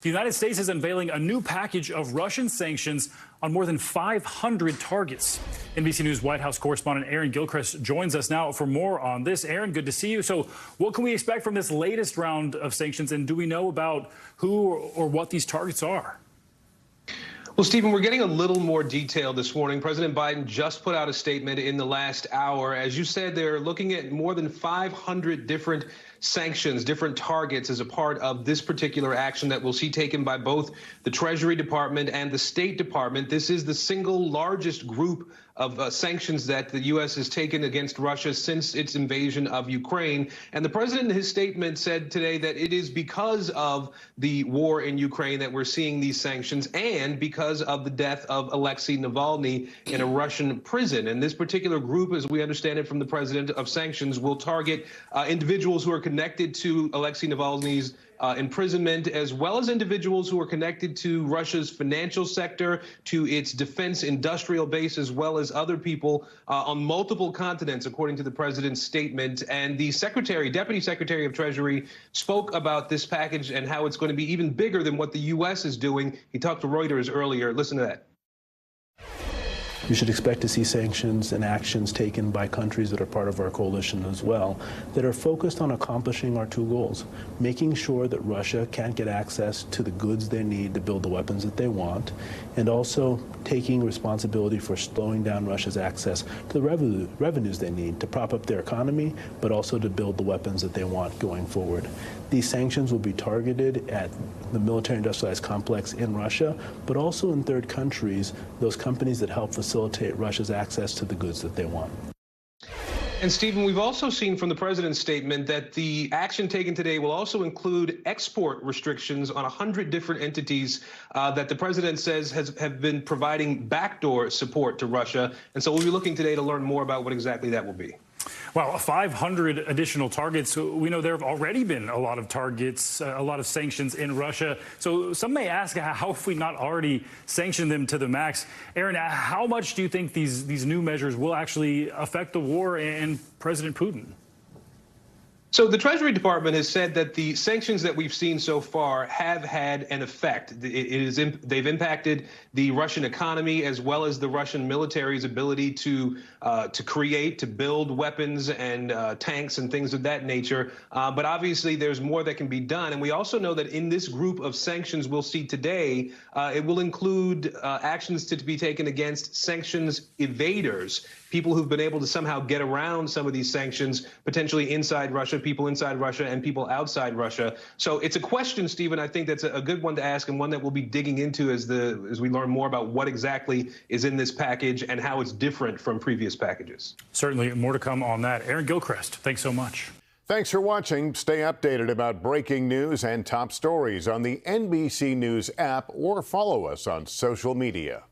The United States is unveiling a new package of Russian sanctions on more than 500 targets. NBC News White House correspondent Aaron Gilchrist joins us now for more on this. Aaron, good to see you. So what can we expect from this latest round of sanctions, and do we know about who or what these targets are? Well, Stephen, we're getting a little more detail this morning. President Biden just put out a statement in the last hour. As you said, they're looking at more than 500 different sanctions, different targets as a part of this particular action that we'll see taken by both the Treasury Department and the State Department. This is the single largest group of sanctions that the U.S. has taken against Russia since its invasion of Ukraine. And the president in his statement said today that it is because of the war in Ukraine that we're seeing these sanctions, and because of the death of Alexei Navalny in a Russian prison. And this particular group, as we understand it from the president, of sanctions will target individuals who are connected to Alexei Navalny's imprisonment, as well as individuals who are connected to Russia's financial sector, to its defense industrial base, as well as other people on multiple continents, according to the president's statement. And the Deputy Secretary of Treasury spoke about this package and how it's going to be even bigger than what the U.S. is doing. He talked to Reuters earlier. Listen to that. You should expect to see sanctions and actions taken by countries that are part of our coalition as well, that are focused on accomplishing our two goals: making sure that Russia can't get access to the goods they need to build the weapons that they want, and also taking responsibility for slowing down Russia's access to the revenues they need to prop up their economy, but also to build the weapons that they want going forward. These sanctions will be targeted at the military industrialized complex in Russia, but also in third countries, those companies that help facilitate Russia's access to the goods that they want. And Stephen, we've also seen from the president's statement that the action taken today will also include export restrictions on 100 different entities that the president says have been providing backdoor support to Russia. And so we'll be looking today to learn more about what exactly that will be. Well, 500 additional targets. We know there have already been a lot of targets, a lot of sanctions in Russia. So some may ask, how have we not already sanctioned them to the max? Aaron, how much do you think these new measures will actually affect the war and President Putin? So the Treasury Department has said that the sanctions that we've seen so far have had an effect. They've impacted the Russian economy as well as the Russian military's ability to build weapons and tanks and things of that nature. But obviously, there's more that can be done. And we also know that in this group of sanctions we'll see today, it will include actions to be taken against sanctions evaders, people who've been able to somehow get around some of these sanctions, potentially inside Russia, people inside Russia and people outside Russia. So it's a question, Stephen, I think that's a good one to ask, and one that we'll be digging into as we learn more about what exactly is in this package and how it's different from previous packages. Certainly more to come on that. Aaron Gilchrist, thanks so much. Thanks for watching. Stay updated about breaking news and top stories on the NBC News app, or follow us on social media.